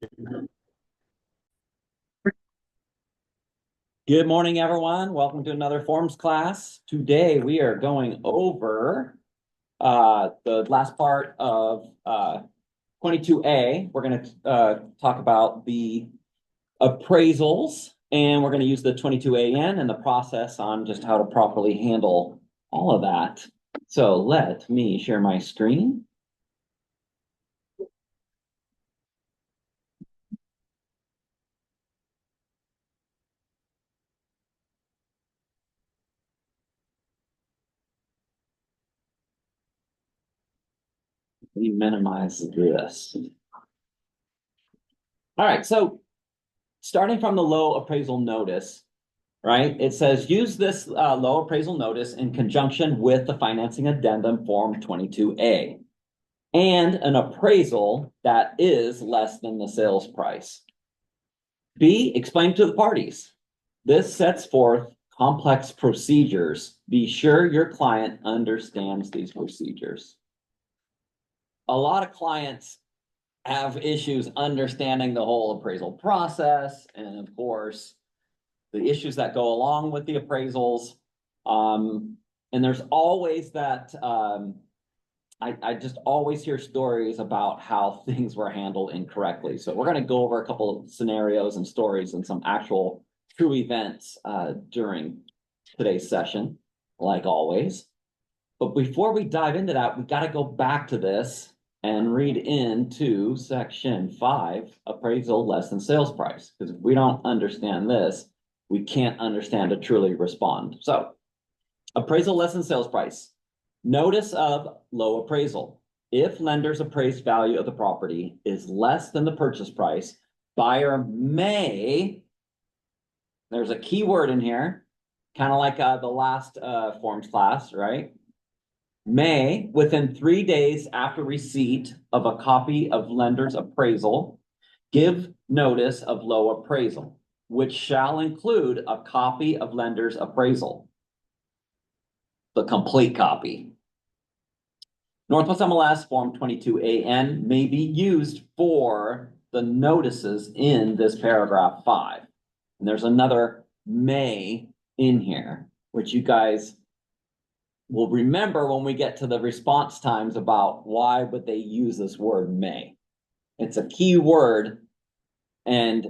Good morning, everyone. Welcome to another forms class. Today we are going over the last part of 22A. We're going to talk about the appraisals, and we're going to use the 22AN and the process on just how to properly handle all of that. So let me share my screen. Let me minimize this. All right, so starting from the low appraisal notice, right? It says use this low appraisal notice in conjunction with the financing addendum form 22A and an appraisal that is less than the sales price. B, explain to the parties. This sets forth complex procedures. Be sure your client understands these procedures. A lot of clients have issues understanding the whole appraisal process, and of course, the issues that go along with the appraisals. And there's always that, I just always hear stories about how things were handled incorrectly. So we're going to go over a couple of scenarios and stories and some actual true events during today's session, like always. But before we dive into that, we got to go back to this and read into section 5, appraisal less than sales price. Because if we don't understand this, we can't understand to truly respond. So, appraisal less than sales price. Notice of low appraisal. If lender's appraised value of the property is less than the purchase price, buyer may, there's a key word in here, kind of like the last forms class, right? May, within 3 days after receipt of a copy of lender's appraisal, give notice of low appraisal, which shall include a copy of lender's appraisal, the complete copy. Northwest MLS Form 22AN may be used for the notices in this paragraph 5. And there's another may in here, which you guys will remember when we get to the response times about why would they use this word may. It's a key word, and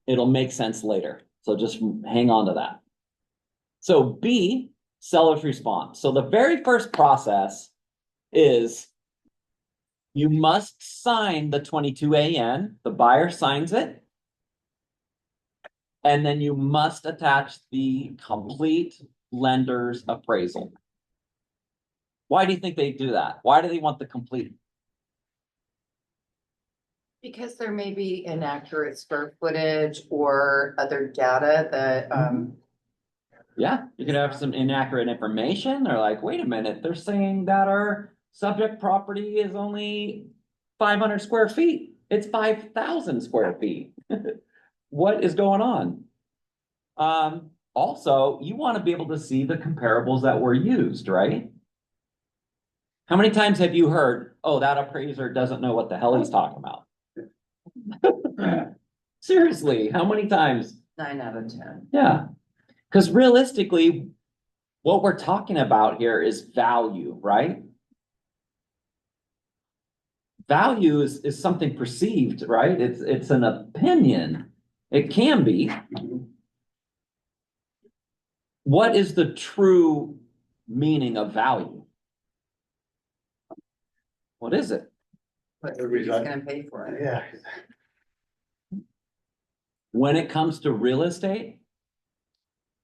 it'll make sense later. So just hang on to that. So B, seller's response. So the very first process is you must sign the 22AN. The buyer signs it. And then you must attach the complete lender's appraisal. Why do you think they do that? Why do they want the complete? Because there may be inaccurate square footage or other data that, Yeah, you could have some inaccurate information. They're like, wait a minute, they're saying that our subject property is only 500 square feet. It's 5,000 square feet. What is going on? Also, you want to be able to see the comparables that were used, right? How many times have you heard, oh, that appraiser doesn't know what the hell he's talking about? Seriously, how many times? 9 out of 10. Yeah, because realistically, what we're talking about here is value, right? Value is something perceived, right? It's an opinion. It can be. What is the true meaning of value? What is it? But who's gonna pay for it? Yeah. When it comes to real estate,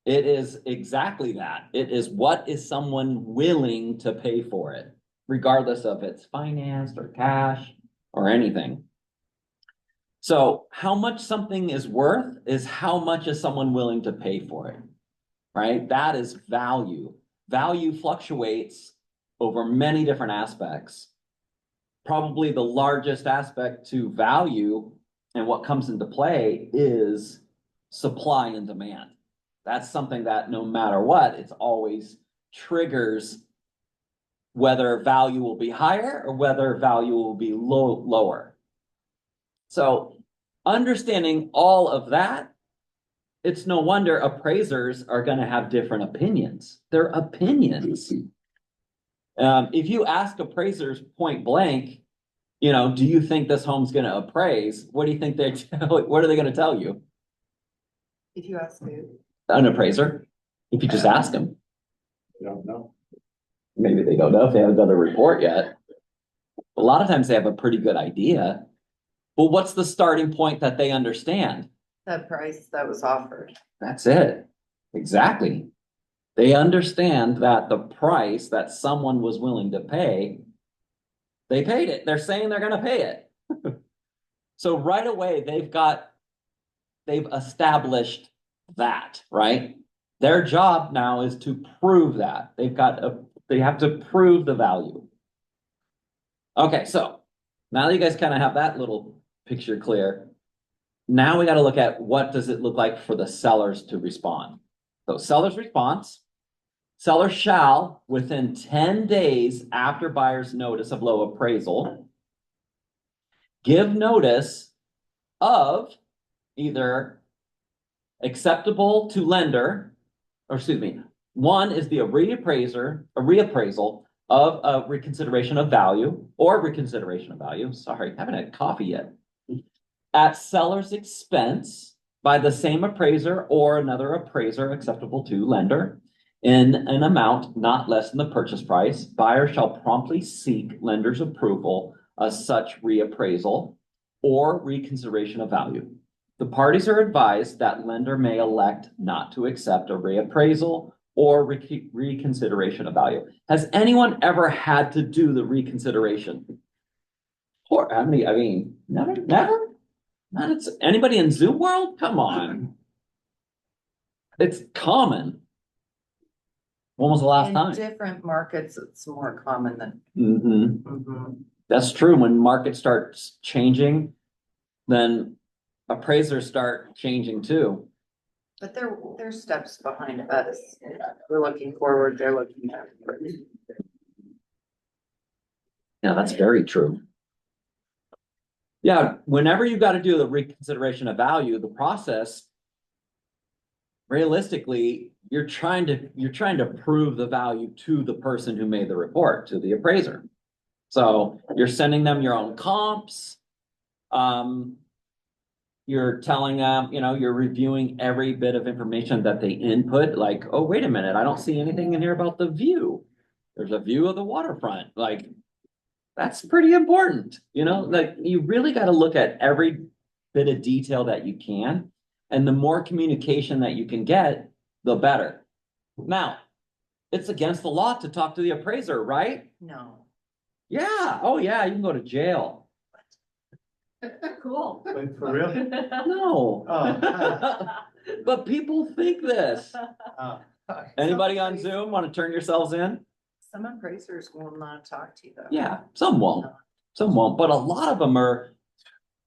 it is exactly that. It is what is someone willing to pay for it, regardless of it's financed or cash or anything. So how much something is worth is how much is someone willing to pay for it, right? That is value. Value fluctuates over many different aspects. Probably the largest aspect to value and what comes into play is supply and demand. That's something that no matter what, it's always triggers whether value will be higher or whether value will be lower. So understanding all of that, it's no wonder appraisers are going to have different opinions. They're opinions. If you ask appraisers point blank, do you think this home's going to appraise? What do you think what are they going to tell you? If you ask who? An appraiser. If you just ask them. I don't know. Maybe they don't know if they haven't done a report yet. A lot of times they have a pretty good idea. But what's the starting point that they understand? The price that was offered. That's it. Exactly. They understand that the price that someone was willing to pay, they paid it. They're saying they're going to pay it. So right away, they've established that, right? Their job now is to prove that. They have to prove the value. Okay, so now that you guys kind of have that little picture clear, now we got to look at what does it look like for the sellers to respond. So seller's response, seller shall, within 10 days after buyer's notice of low appraisal, give notice of either acceptable to lender, or excuse me, one is the reappraisal of a reconsideration of value or reconsideration of value. Sorry, haven't had coffee yet. At seller's expense by the same appraiser or another appraiser acceptable to lender in an amount not less than the purchase price. Buyer shall promptly seek lender's approval of such reappraisal or reconsideration of value. The parties are advised that lender may elect not to accept a reappraisal or reconsideration of value. Has anyone ever had to do the reconsideration? Or how many? I mean, never. Not anybody in Zoom world? Come on. It's common. When was the last time? In different markets, it's more common than. That's true. When market starts changing, then appraisers start changing too. But they're steps behind us. We're looking forward, they're looking backward. Yeah, that's very true. Yeah, whenever you got to do the reconsideration of value, the process, realistically, you're trying to prove the value to the person who made the report, to the appraiser. So you're sending them your own comps. You're telling them, you're reviewing every bit of information that they input, like, oh, wait a minute, I don't see anything in here about the view. There's a view of the waterfront. Like, that's pretty important. Like you really got to look at every bit of detail that you can. And the more communication that you can get, the better. Now, it's against the law to talk to the appraiser, right? No. Yeah. Oh, yeah. You can go to jail. Cool. Wait, for real? No. Oh. But people think this. Anybody on Zoom want to turn yourselves in? Some appraisers will not talk to you though. Yeah, some won't. Some won't. But a lot of them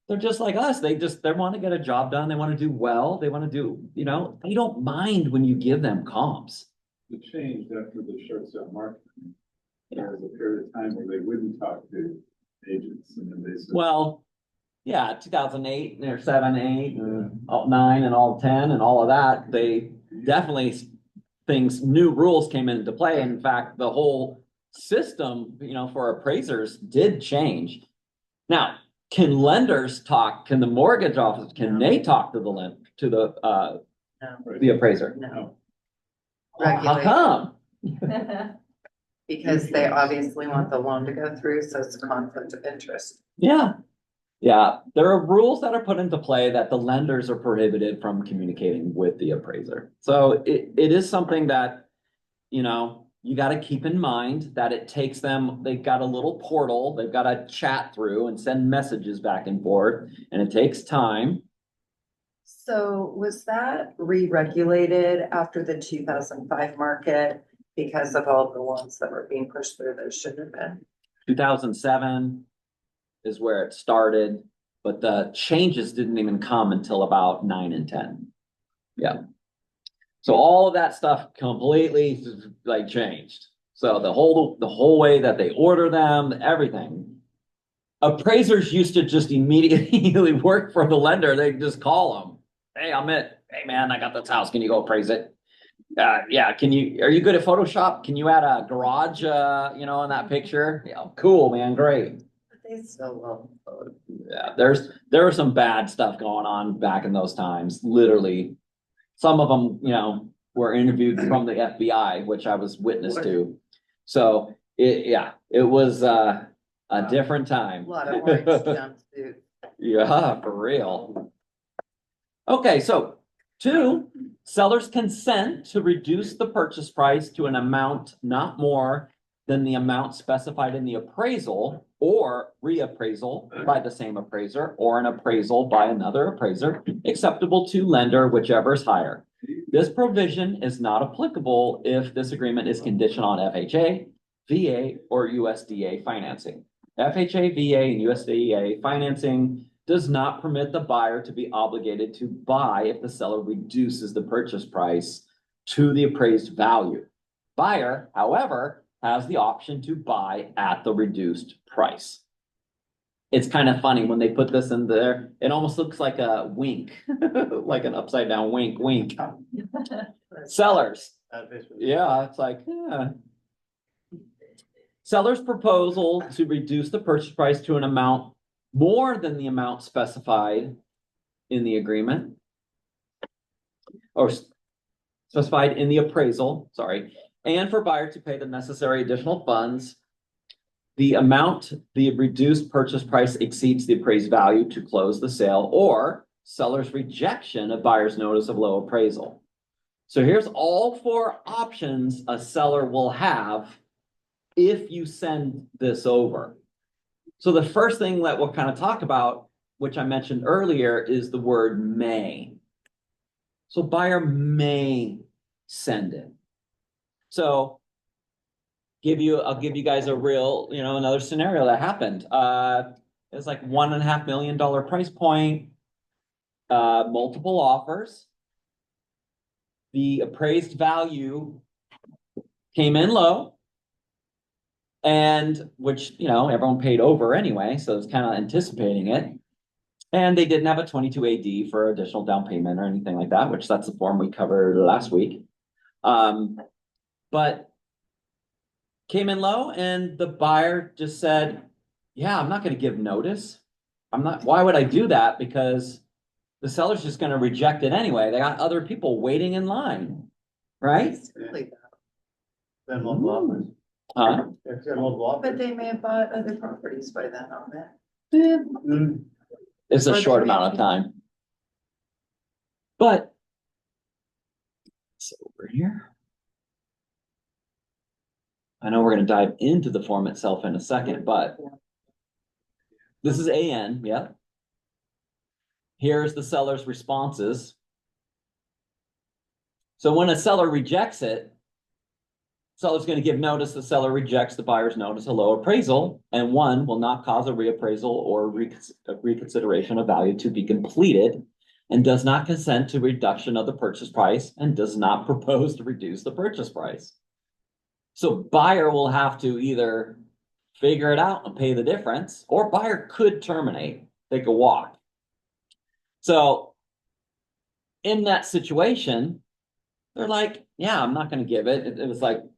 they're just like us. They want to get a job done. They want to do well. They want to do, they don't mind when you give them comps. It changed after the short sale market. There was a period of time where they wouldn't talk to agents and then they said. Well, yeah, 2008 or 7, 8, and 9 and all 10 and all of that, they definitely new rules came into play. In fact, the whole system, for appraisers did change. Now, can lenders talk? Can the mortgage office, they talk to the appraiser? No. How come? Because they obviously want the loan to go through, so it's a conflict of interest. Yeah. Yeah, there are rules that are put into play that the lenders are prohibited from communicating with the appraiser. So it is something that, you got to keep in mind that it takes them, they've got a little portal, they've got to chat through and send messages back and forth, and it takes time. So was that re-regulated after the 2005 market because of all the loans that were being pushed through that shouldn't have been? 2007 is where it started, but the changes didn't even come until about 9 and 10. Yeah. So all of that stuff completely changed. So the whole way that they order them, everything. appraisers used to just immediately work for the lender. They just call them. Hey, I'm it. Hey man, I got this house. Can you go appraise it? Yeah. Are you good at Photoshop? Can you add a garage, in that picture? Yeah. Cool, man. Great. They still love photos. Yeah. There was some bad stuff going on back in those times. Literally, some of them, were interviewed from the FBI, which I was witness to. So it was a different time. A lot of orange jumpsuits. Yeah, for real. Okay, so 2, sellers consent to reduce the purchase price to an amount not more than the amount specified in the appraisal or reappraisal by the same appraiser or an appraisal by another appraiser acceptable to lender, whichever is higher. This provision is not applicable if this agreement is conditioned on FHA, VA, or USDA financing. FHA, VA, and USDA financing does not permit the buyer to be obligated to buy if the seller reduces the purchase price to the appraised value. Buyer, however, has the option to buy at the reduced price. It's kind of funny when they put this in there. It almost looks like a wink, like an upside down wink, wink. Sellers. Yeah, it's like, yeah. Seller's proposal to reduce the purchase price to an amount more than the amount specified in the agreement or specified in the appraisal, and for buyer to pay the necessary additional funds. The amount the reduced purchase price exceeds the appraised value to close the sale or seller's rejection of buyer's notice of low appraisal. So here's all 4 options a seller will have if you send this over. So the first thing that we'll kind of talk about, which I mentioned earlier, is the word may. So buyer may send it. So I'll give you guys a real, another scenario that happened. It's like $1.5 million price point, multiple offers. The appraised value came in low, and which, everyone paid over anyway, so it's kind of anticipating it. And they didn't have a 22 AD for additional down payment or anything like that, which that's the form we covered last week. But came in low, and the buyer just said, yeah, I'm not going to give notice. Why would I do that? Because the seller's just going to reject it anyway. They got other people waiting in line, right? Then multiple offers. Huh? If they're multiple offers. But they may have bought other properties by then on that. Mm. It's a Or they short may amount of time. But it's over here. I know we're going to dive into the form itself in a second, but this is AN, yeah. Here's the seller's responses. So when a seller rejects it, seller's going to give notice the seller rejects the buyer's notice of low appraisal, and 1 will not cause a reappraisal or reconsideration of value to be completed, and does not consent to reduction of the purchase price, and does not propose to reduce the purchase price. So buyer will have to either figure it out and pay the difference, or buyer could terminate, take a walk. So in that situation, they're like, yeah, I'm not going to give it. It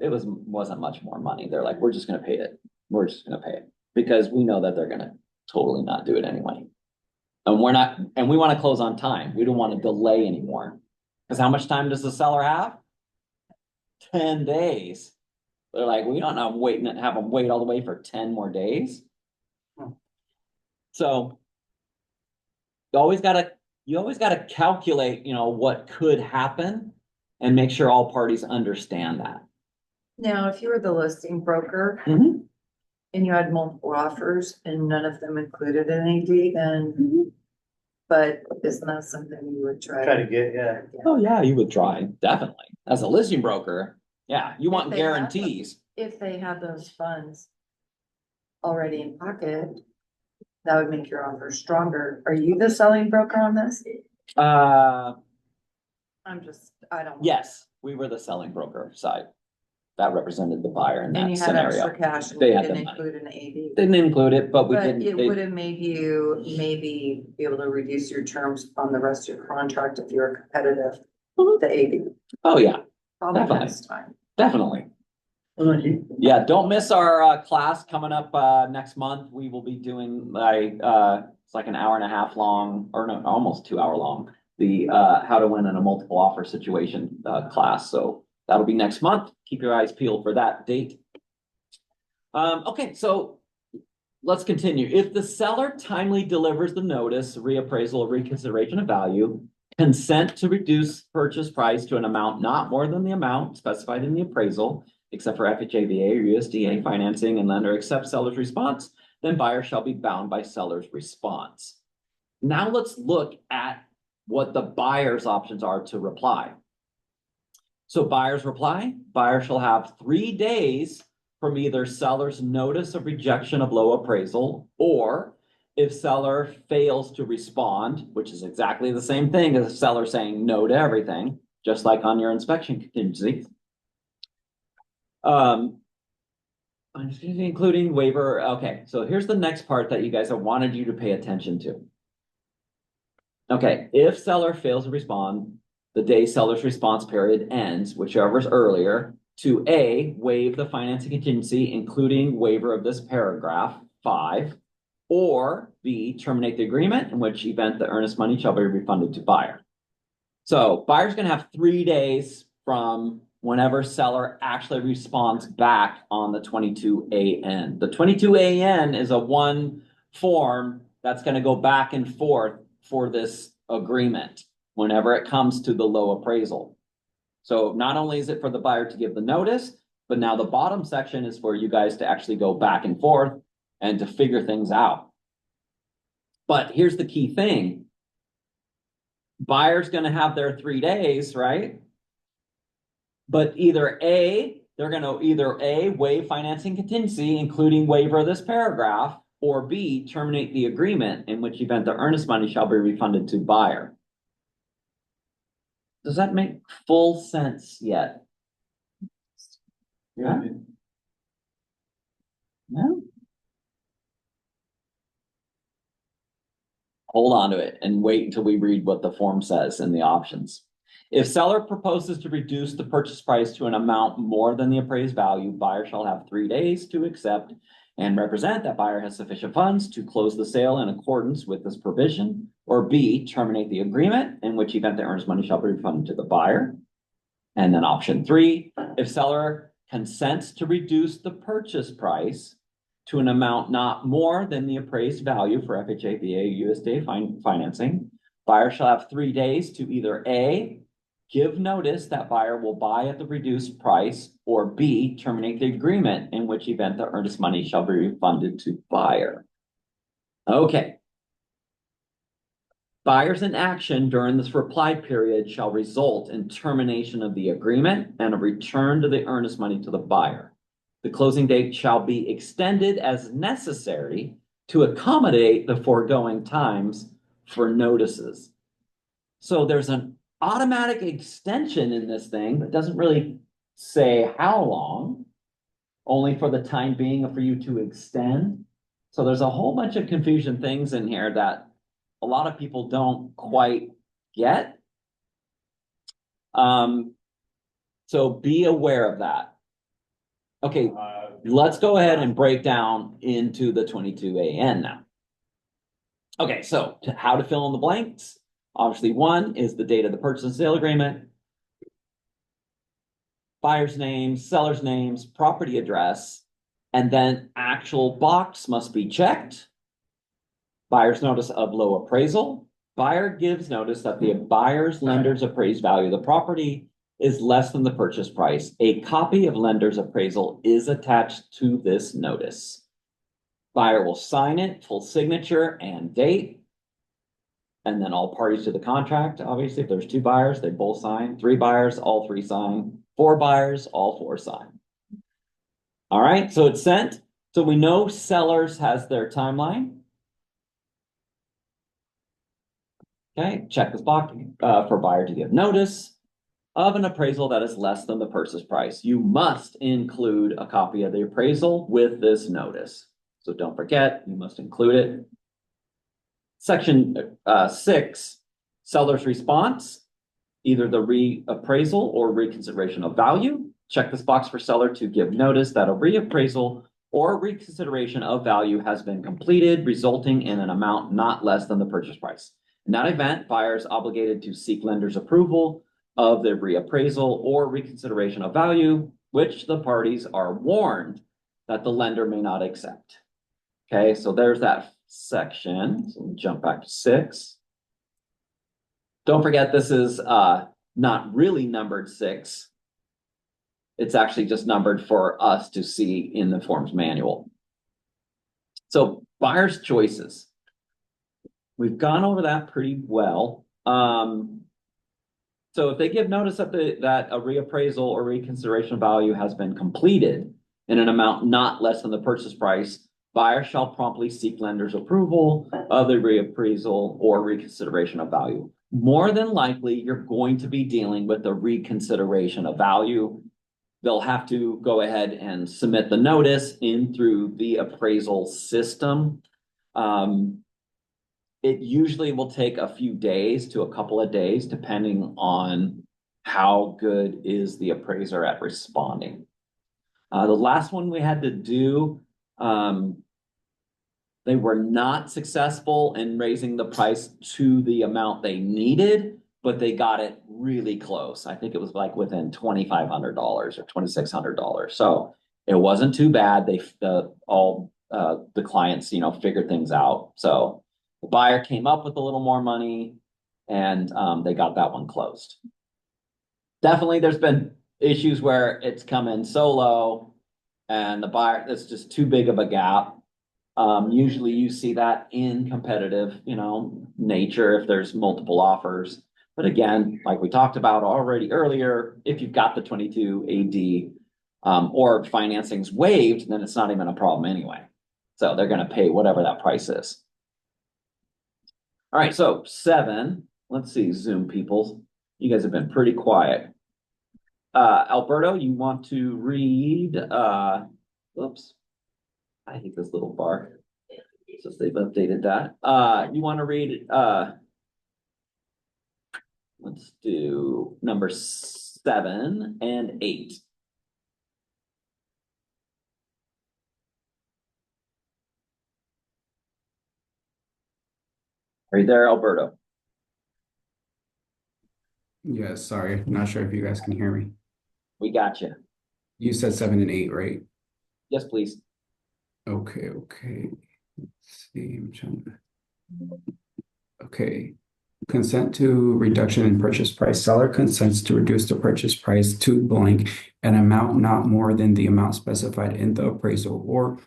wasn't much more money. They're like, we're just going to pay it. We're just going to pay it because we know that they're going to totally not do it anyway. And we want to close on time. We don't want to delay anymore. Because how much time does the seller have? 10 days. They're like, we don't have them wait all the way for 10 more days. So you always got to calculate, what could happen and make sure all parties understand that. Now, if you were the listing broker Mhm. and you had multiple offers and none of them included an AD, then, but isn't that something you would try? Try to get, yeah. Oh yeah, you would try, definitely. As a listing broker, yeah, you want If they have them. guarantees. If they have those funds already in pocket, that would make your offer stronger. Are you the selling broker on this? I don't. Yes, we were the selling broker side. that represented the buyer in And that you had extra scenario. cash and They you had the didn't money. include an AD. Didn't include it, but we But didn't. it would have made you maybe be able to reduce your terms on the rest of your contract if you're competitive, the AD. Oh, yeah, Probably Definitely. next time. definitely. Yeah, don't miss our class coming up next month. We will be doing it's like an hour and a half long, or no, almost 2 hour long. The how to win in a multiple offer situation class. So that'll be next month. Keep your eyes peeled for that date. Okay, so let's continue. If the seller timely delivers the notice, reappraisal or reconsideration of value, consent to reduce purchase price to an amount not more than the amount specified in the appraisal, except for FHA, or USDA financing, and lender accepts seller's response, then buyer shall be bound by seller's response. Now let's look at what the buyer's options are to reply. So buyer's reply, buyer shall have 3 days from either seller's notice of rejection of low appraisal, or if seller fails to respond, which is exactly the same thing as seller saying no to everything, just like on your inspection contingency. Including waiver. Okay, so here's the next part that you guys have wanted you to pay attention to. Okay, if seller fails to respond, the day seller's response period ends, whichever's earlier, to A, waive the financing contingency, including waiver of this paragraph 5, or B, terminate the agreement, in which event the earnest money shall be refunded to buyer. So buyer's gonna have 3 days from whenever seller actually responds back on the 22AN. The 22AN is a one form that's gonna go back and forth for this agreement whenever it comes to the low appraisal. So not only is it for the buyer to give the notice, but now the bottom section is for you guys to actually go back and forth and to figure things out. But here's the key thing. Buyer's gonna have their 3 days, right? But they're gonna either waive financing contingency, including waiver of this paragraph, or B, terminate the agreement, in which event the earnest money shall be refunded to buyer. Does that make full sense yet? Yeah. No? Hold on to it and wait until we read what the form says in the options. If seller proposes to reduce the purchase price to an amount more than the appraised value, buyer shall have 3 days to accept and represent that buyer has sufficient funds to close the sale in accordance with this provision, or B, terminate the agreement, in which event the earnest money shall be refunded to the buyer. And then option 3, if seller consents to reduce the purchase price to an amount not more than the appraised value for FHA, VA, USDA financing, buyer shall have 3 days to either A, give notice that buyer will buy at the reduced price, or B, terminate the agreement, in which event the earnest money shall be refunded to buyer. Okay. Buyer's inaction during this reply period shall result in termination of the agreement and a return to the earnest money to the buyer. The closing date shall be extended as necessary to accommodate the foregoing times for notices. So there's an automatic extension in this thing that doesn't really say how long, only for the time being for you to extend. So there's a whole bunch of confusion things in here that a lot of people don't quite get. So be aware of that. Okay, let's go ahead and break down into the 22AN now. Okay, so how to fill in the blanks. Obviously, 1 is the date of the purchase and sale agreement, buyer's name, seller's names, property address, and then actual box must be checked. Buyer's notice of low appraisal. Buyer gives notice that the buyer's lender's appraised value of the property is less than the purchase price. A copy of lender's appraisal is attached to this notice. Buyer will sign it, full signature and date. And then all parties to the contract, obviously, if there's 2 buyers, they both sign. 3 buyers, all 3 sign. 4 buyers, all 4 sign. All right, so it's sent. So we know sellers has their timeline. Okay, check this box for buyer to give notice. of an appraisal that is less than the purchase price. You must include a copy of the appraisal with this notice. So don't forget, you must include it. Section 6, seller's response, either the reappraisal or reconsideration of value. Check this box for seller to give notice that a reappraisal or reconsideration of value has been completed, resulting in an amount not less than the purchase price. In that event, buyer is obligated to seek lender's approval of the reappraisal or reconsideration of value, which the parties are warned that the lender may not accept. Okay, so there's that section. So we'll jump back to 6. Don't forget, this is not really numbered 6. It's actually just numbered for us to see in the forms manual. So buyer's choices. We've gone over that pretty well. So if they give notice that a reappraisal or reconsideration of value has been completed in an amount not less than the purchase price, buyer shall promptly seek lender's approval of the reappraisal or reconsideration of value. More than likely, you're going to be dealing with the reconsideration of value. They'll have to go ahead and submit the notice in through the appraisal system. It usually will take a few days to a couple of days, depending on how good is the appraiser at responding. The last one we had to do, they were not successful in raising the price to the amount they needed, but they got it really close. I think it was like within $2,500 or $2,600. So it wasn't too bad. All the clients, figured things out. So the buyer came up with a little more money, and they got that one closed. Definitely, there's been issues where it's come in so low, and the buyer, it's just too big of a gap. Usually you see that in competitive, nature if there's multiple offers. But again, like we talked about already earlier, if you've got the 22 AD or financing's waived, then it's not even a problem anyway. So they're going to pay whatever that price is. All right, so 7. Let's see, Zoom people. You guys have been pretty quiet. Alberto, you want to read? Oops. I hate this little bar. Since they've updated that. You want to read let's do number 7 and 8. Are you there, Alberto? Yeah, sorry. Not sure if you guys can hear me. We got you. You said 7 and 8, right? Yes, please. Okay. Let's see. Okay. Consent to reduction in purchase price. Seller consents to reduce the purchase price to blank an amount not more than the amount specified in the appraisal or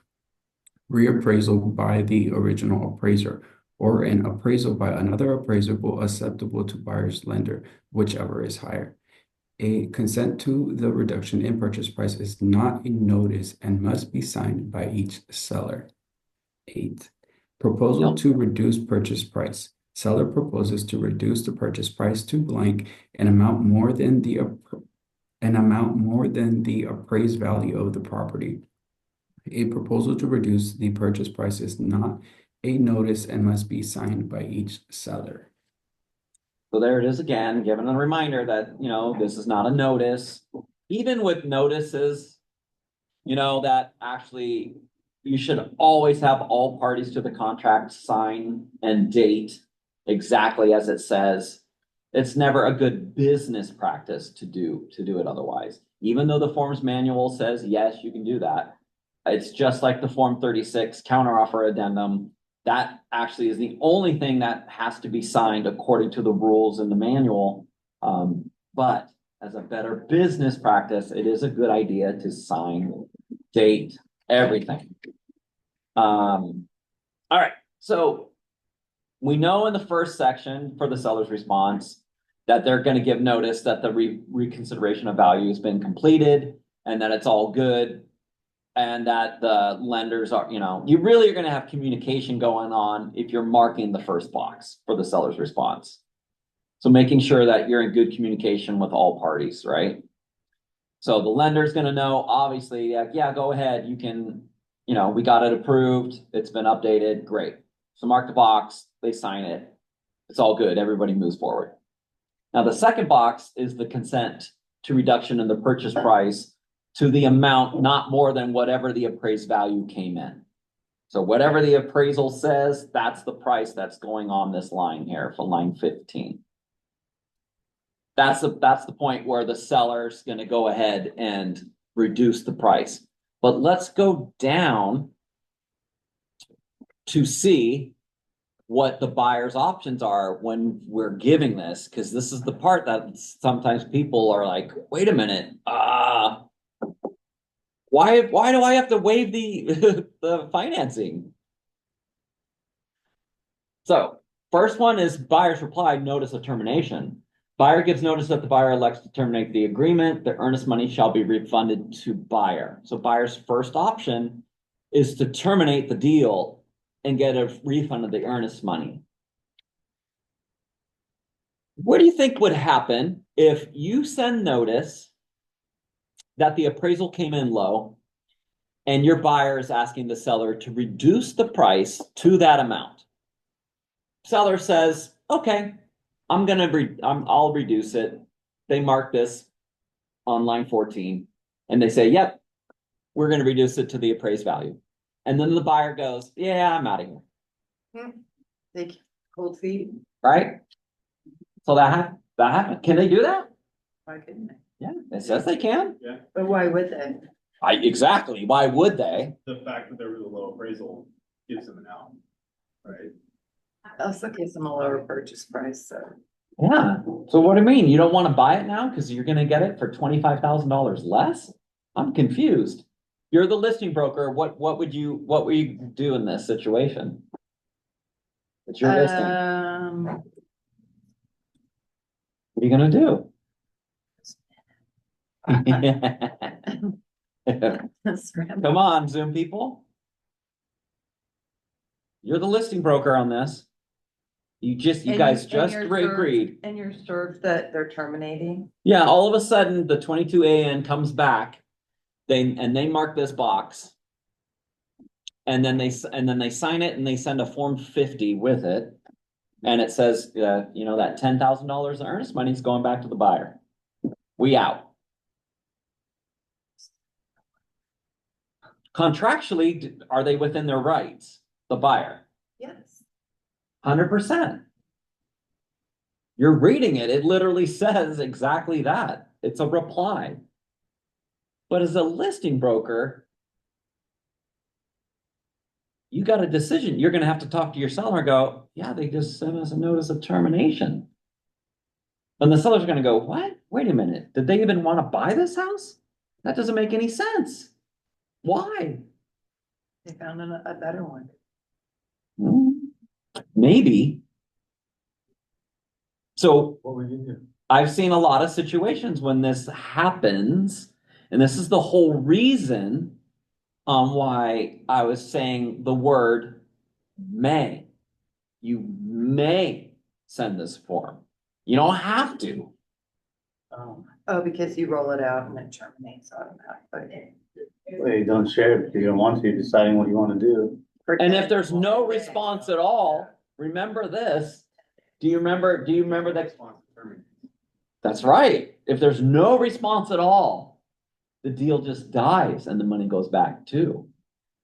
reappraisal by the original appraiser, or an appraisal by another appraiser acceptable to buyer's lender, whichever is higher. A consent to the reduction in purchase price is not a notice and must be signed by each seller. 8. Proposal to reduce purchase price. Seller proposes to reduce the purchase price to blank an amount more than the appraised value of the property. A proposal to reduce the purchase price is not a notice and must be signed by each seller. So there it is again, giving a reminder that, this is not a notice. Even with notices, that actually you should always have all parties to the contract sign and date exactly as it says. It's never a good business practice to do it otherwise. Even though the forms manual says, yes, you can do that. It's just like the Form 36 counteroffer addendum. That actually is the only thing that has to be signed according to the rules in the manual. But as a better business practice, it is a good idea to sign, date, everything. All right, so we know in the first section for the seller's response that they're going to give notice that the reconsideration of value has been completed and that it's all good, and that the lenders are, you really are going to have communication going on if you're marking the first box for the seller's response. So making sure that you're in good communication with all parties, right? So the lender's gonna know, obviously, yeah, go ahead, you can, we got it approved, it's been updated, great. So mark the box, they sign it, it's all good, everybody moves forward. Now, the second box is the consent to reduction in the purchase price to the amount not more than whatever the appraised value came in. So whatever the appraisal says, that's the price that's going on this line here for line 15. That's the point where the seller's gonna go ahead and reduce the price. But let's go down to see what the buyer's options are when we're giving this, because this is the part that sometimes people are like, wait a minute, why do I have to waive the the financing? So first one is buyer's reply, notice of termination. Buyer gives notice that the buyer elects to terminate the agreement. The earnest money shall be refunded to buyer. So buyer's first option is to terminate the deal and get a refund of the earnest money. What do you think would happen if you send notice that the appraisal came in low and your buyer is asking the seller to reduce the price to that amount? Seller says, okay, I'll reduce it. They mark this on line 14 and they say, yep, we're going to reduce it to the appraised value. And then the buyer goes, yeah, I'm out of here. They cold feet. Right? So that happened. Can they do that? Why couldn't they? Yeah, it says they can. Yeah, But why would they? Exactly. Why would they? the fact that there was a low appraisal gives them an out, right? Also gives them a lower purchase price, so. Yeah. So what do you mean? You don't want to buy it now because you're going to get it for $25,000 less? I'm confused. You're the listing broker. What would you do in this situation? It's your listing. What are you going to do? Come on, Zoom people. You're the listing broker on this. You guys just agreed. And you're served that they're terminating? Yeah, all of a sudden, the 22AN comes back, they mark this box. And then they sign it and they send a Form 50 with it. And it says, that $10,000 in earnest money is going back to the buyer. We out. Contractually, are they within their rights? The buyer? Yes. 100%. You're reading it. It literally says exactly that. It's a reply. But as a listing broker, you got a decision. You're going to have to talk to your seller and go, yeah, they just sent us a notice of termination. And the seller's going to go, what? Wait a minute. Did they even want to buy this house? That doesn't make any sense. Why? They found a better one. Maybe. So What would you do? I've seen a lot of situations when this happens, and this is the whole reason why I was saying the word may. You may send this form. You don't have to. Oh, because you roll it out and it terminates automatically. Well, you don't share it because you don't want to, you're deciding what you want to do. And if there's no response at all, remember this. Do you remember that? That's right. If there's no response at all, the deal just dies and the money goes back too.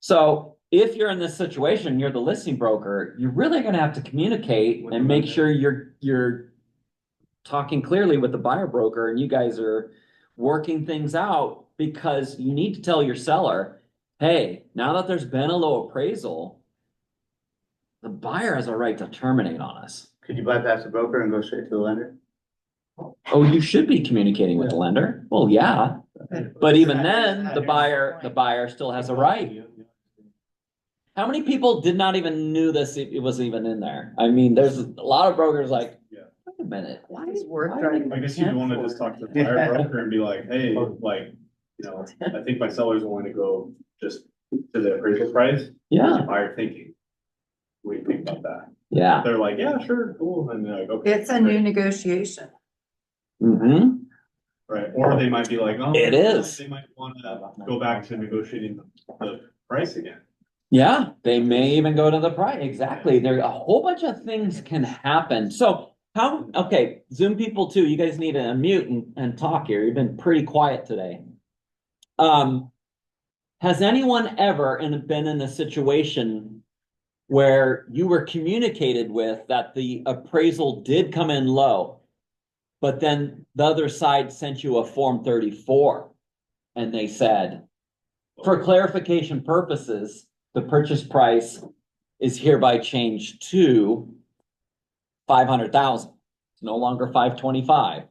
So if you're in this situation, you're the listing broker, you're really going to have to communicate and make sure you're talking clearly with the buyer broker and you guys are working things out, because you need to tell your seller, hey, now that there's been a low appraisal, the buyer has a right to terminate on us. Could you bypass the broker and go straight to the lender? Oh, you should be communicating with the lender. Well, yeah, but even then, the buyer still has a right. How many people did not even knew this? It was even in there. I mean, there's a lot of brokers like, wait a minute, why It's is worth why driving. I guess you'd want to just talk to the buyer broker and be like, hey, I think my seller's willing to go just to the appraisal price. Yeah. What's the buyer thinking? What do you think about that? Yeah. They're like, yeah, sure, cool, and they're like, okay. It's a new negotiation. Mm-hmm. Right, or they might be like, oh. It is. They might wanna go back to negotiating the price again. Yeah, they may even go to the price. Exactly. There, a whole bunch of things can happen. So okay, Zoom people too, you guys need to unmute and talk here. You've been pretty quiet today. Has anyone ever been in a situation where you were communicated with that the appraisal did come in low, but then the other side sent you a Form 34 and they said, for clarification purposes, the purchase price is hereby changed to 500,000. It's no longer 525.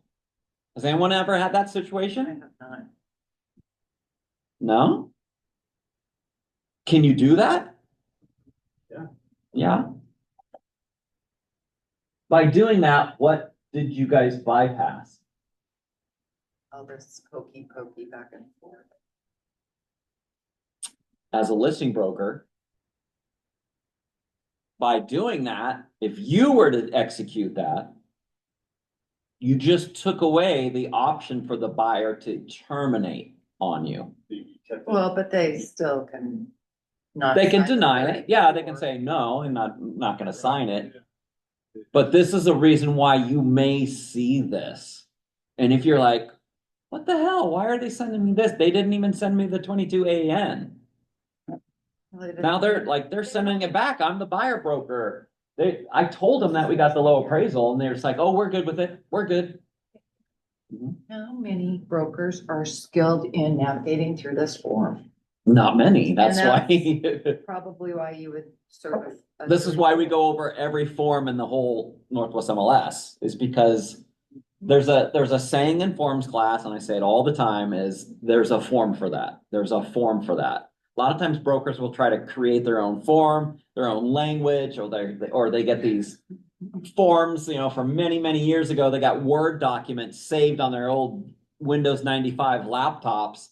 Has anyone ever had that I situation? have not. No? Can you do that? Yeah. Yeah. By doing that, what did you guys bypass? All this hokey pokey back and forth. As a listing broker, by doing that, if you were to execute that, you just took away the option for the buyer to terminate on you. Well, but they still can not. They can sign the deny it. Yeah, they can 34. say, no, I'm not gonna sign it. But this is a reason why you may see this. And if you're like, what the hell? Why are they sending me this? They didn't even send me the 22 AN. Well, they didn't- Now they're sending it back. I'm the buyer broker. I told them that we got the low appraisal and they're just like, oh, we're good with it. We're good. How many brokers are skilled in navigating through this form? Not many. That's And why. Probably why you would sort of. This is why we go over every form in the whole Northwest MLS, is because there's a saying in forms class, and I say it all the time, is there's a form for that. There's a form for that. A lot of times brokers will try to create their own form, their own language, or they get these forms, from many, many years ago. They got Word documents saved on their old Windows 95 laptops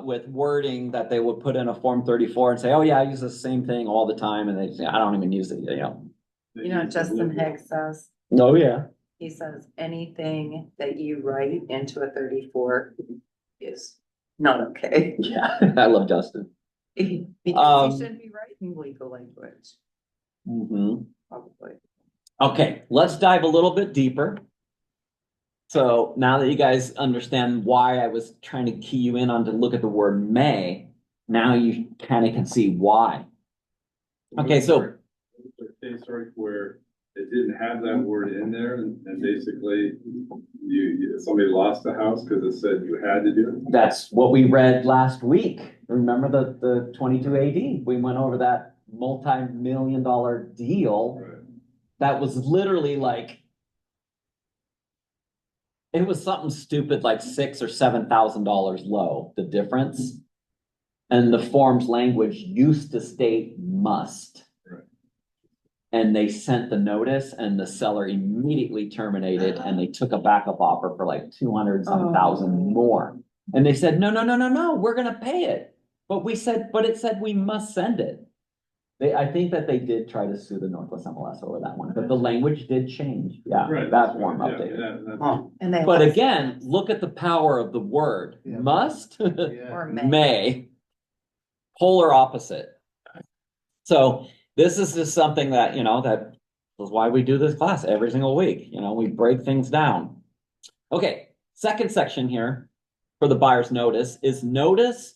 with wording that they would put in a Form 34 and say, oh yeah, I use the same thing all the time. And they say, I don't even use it, You know, what Justin Higgs says, Oh yeah. he says, anything that you write into a 34 is not okay. Yeah, I love Justin. Because Um, he shouldn't be writing legal language, Mhm. probably. Okay, let's dive a little bit deeper. So now that you guys understand why I was trying to key you in on to look at the word may, now you kind of can see why. Okay, so Case where it didn't have that word in there and basically somebody lost a house because it said you had to do it. that's what we read last week. Remember the 22 AD? We went over that multi-million-dollar deal. Right. That was literally like, it was something stupid like $6,000 or $7,000 low, the difference. And the form's language used to state must. Right. And they sent the notice and the seller immediately terminated and they took a backup offer for like 200-some thousand more. And they said, no, we're gonna pay it. But it said we must send it. I think that they did try to sue the Northwest MLS over that one, but the language did change. Yeah, Right, that that's form right. Yeah, updated. that's- Huh. And they. But lost again, it. look at the power of the word. Yeah. Must, Or may. may, polar opposite. So this is just something that, that is why we do this class every single week. We break things down. Okay, second section here for the buyer's notice is notice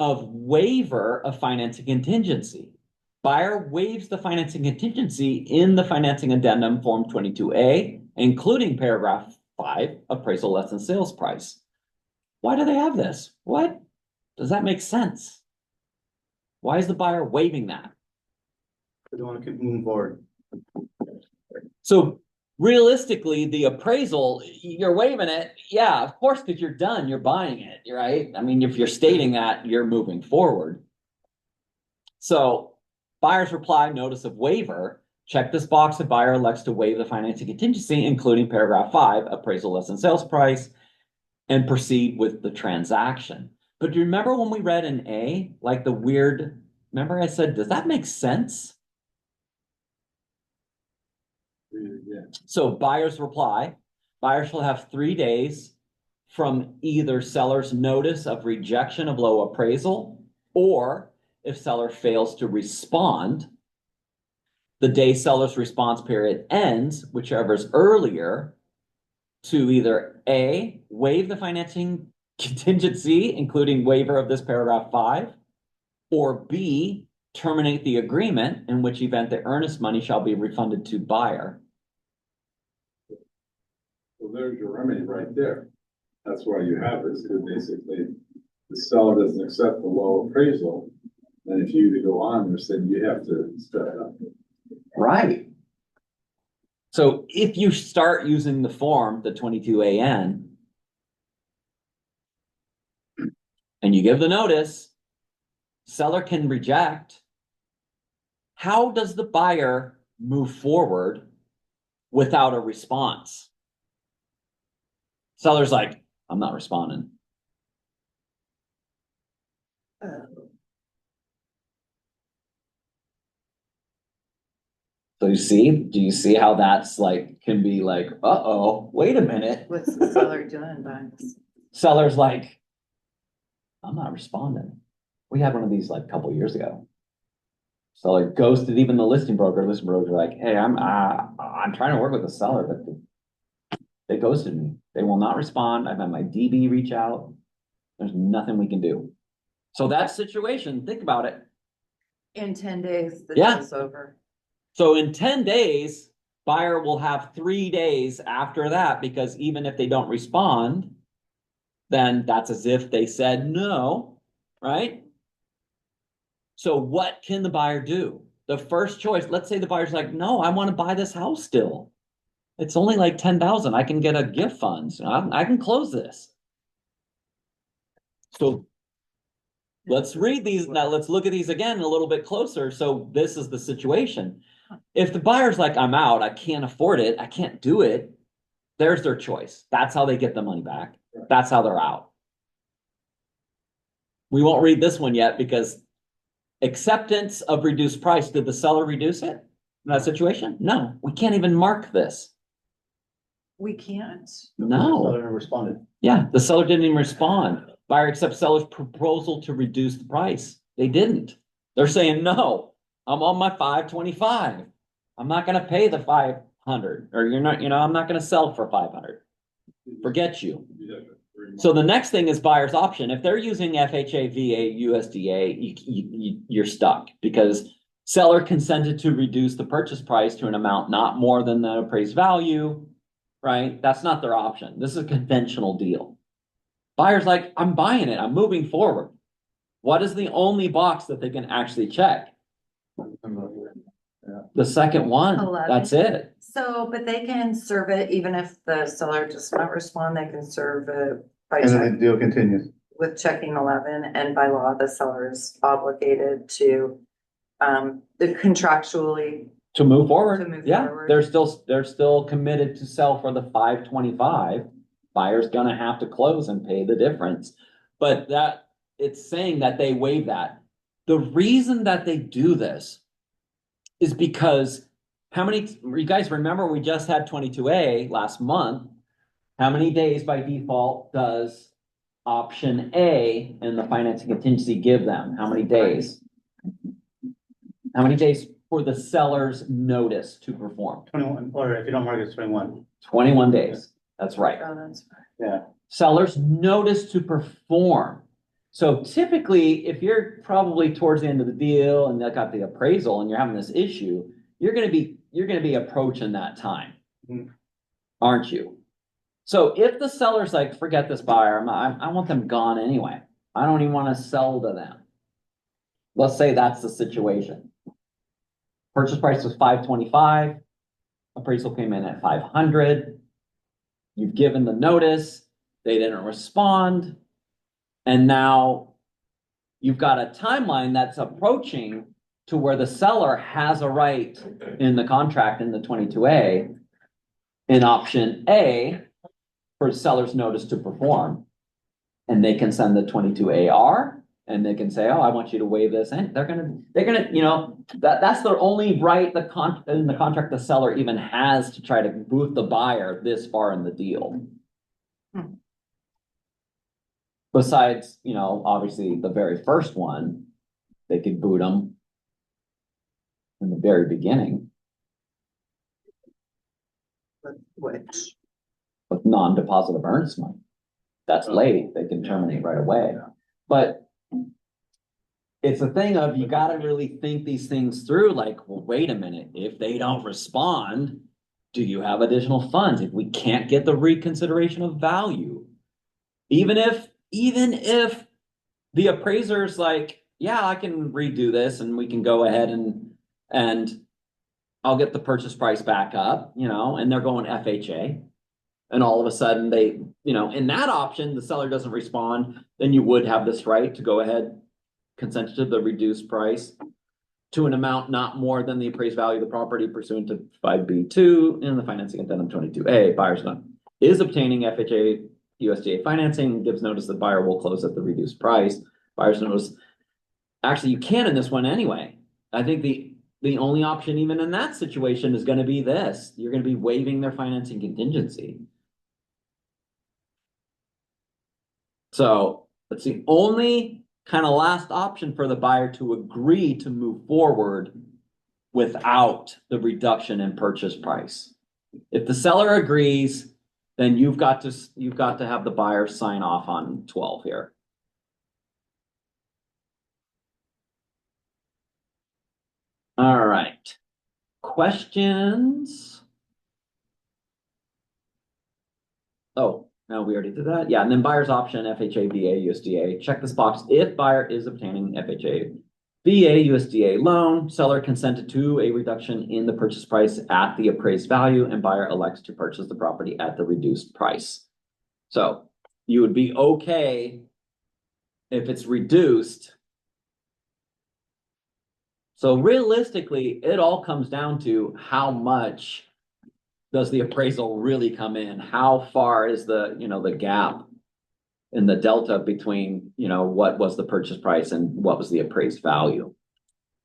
of waiver of financing contingency. Buyer waives the financing contingency in the financing addendum form 22A, including paragraph 5, appraisal less than sales price. Why do they have this? What? Does that make sense? Why is the buyer waiving that? We don't want to keep moving forward. So realistically, the appraisal, you're waiving it. Yeah, of course, because you're done, you're buying it, right? I mean, if you're stating that, you're moving forward. So buyer's reply notice of waiver, check this box if buyer elects to waive the financing contingency, including paragraph 5, appraisal less than sales price, and proceed with the transaction. But do you remember when we read in A, like remember I said, does that make sense? So buyer's reply, buyer shall have 3 days from either seller's notice of rejection of low appraisal, or if seller fails to respond, the day seller's response period ends, whichever is earlier, to either A, waive the financing contingency, including waiver of this paragraph 5, or B, terminate the agreement, in which event the earnest money shall be refunded to buyer. So there's your remedy right there. That's why you have this, because basically the seller doesn't accept the low appraisal. And if you to go on, they're saying you have to step it up. Right. So if you start using the form, the 22AN, and you give the notice, seller can reject. How does the buyer move forward without a response? Seller's like, I'm not responding. So do you see how that's like, can be like, uh-oh, wait a minute. What's the seller doing, Banks? Seller's like, I'm not responding. We had one of these like a couple years ago. Seller ghosted even the listing broker. Listing broker like, hey, I'm trying to work with the seller, but they ghosted me. They will not respond. I've had my DB reach out. There's nothing we can do. So that situation, think about it. In 10 days, the Yeah. deal's over. So in 10 days, buyer will have 3 days after that, because even if they don't respond, then that's as if they said no, right? So what can the buyer do? The first choice, let's say the buyer's like, no, I want to buy this house still. It's only like 10,000. I can get a gift fund. So I can close this. So let's read these. Now let's look at these again a little bit closer. So this is the situation. If the buyer's like, I'm out, I can't afford it, I can't do it, there's their choice. That's how they get the money back. That's how they're out. We won't read this one yet because acceptance of reduced price, did the seller reduce it in that situation? No, we can't even mark this. We can't. No. Seller responded. Yeah, the seller didn't even respond. Buyer accepts seller's proposal to reduce the price. They didn't. They're saying, no, I'm on my 525. I'm not going to pay the 500, or you're not, I'm not going to sell for 500. Forget you. So the next thing is buyer's option. If they're using FHA, VA, USDA, you're stuck, because seller consented to reduce the purchase price to an amount not more than the appraised value, right? That's not their option. This is a conventional deal. Buyer's like, I'm buying it. I'm moving forward. What is the only box that they can actually check? The second one. 11. That's it. So, but they can serve it, even if the seller does not respond, they can serve it by And then check the deal continues. with checking 11, and by law, the seller is obligated to contractually. To move forward. To move Yeah, forward. they're still committed to sell for the 525. Buyer's gonna have to close and pay the difference. But that, it's saying that they waive that. The reason that they do this is because you guys remember we just had 22A last month. How many days by default does option A and the financing contingency give them? How many days? How many days for the seller's notice to perform? 21, or if you don't mark it, it's 21. 21 days. That's right. Oh, that's fine. Yeah. Seller's notice to perform. So typically, if you're probably towards the end of the deal and they got the appraisal and you're having this issue, you're gonna be approaching that time, aren't you? So if the seller's like, forget this buyer, I want them gone anyway. I don't even want to sell to them. Let's say that's the situation. Purchase price was 525. Appraisal came in at 500. You've given the notice. They didn't respond. And now you've got a timeline that's approaching to where the seller has a right in the contract in the 22A in option A for seller's notice to perform. And they can send the 22AR And they can say, oh, I want you to waive this, and they're gonna, you know, that's the only right in the contract the seller even has to try to boot the buyer this far in the deal. Hmm. Besides, you know, obviously the very first one, they could boot them in the very beginning Which, with non-deposit of earnest money. That's late, they can terminate right away. But it's a thing of, you gotta really think these things through, like, well, wait a minute, if they don't respond, do you have additional funds? If we can't get the reconsideration of value, even if the appraiser's like, yeah, I can redo this and we can go ahead and I'll get the purchase price back up, you know, and they're going FHA. And all of a sudden they, you know, in that option, the seller doesn't respond, then you would have this right to go ahead, consent to the reduced price to an amount not more than the appraised value of the property pursuant to 5B2 in the financing addendum 22A. Buyer's not is obtaining FHA USDA financing, gives notice that buyer will close at the reduced price. Buyer's notice. Actually, you can in this one anyway. I think the only option even in that situation is going to be this. You're going to be waiving their financing contingency. So that's the only kind of last option for the buyer to agree to move forward without the reduction in purchase price. If the seller agrees, then you've got to have the buyer sign off on 12 here. All right. Questions? Oh, no, we already did that. Yeah, and then buyer's option, FHA, VA, USDA. Check this box if buyer is obtaining FHA, VA, USDA loan, seller consented to a reduction in the purchase price at the appraised value, and buyer elects to purchase the property at the reduced price. So you would be okay if it's reduced. So realistically, it all comes down to how much does the appraisal really come in? How far is the, you know, the gap in the delta between, you know, what was the purchase price and what was the appraised value?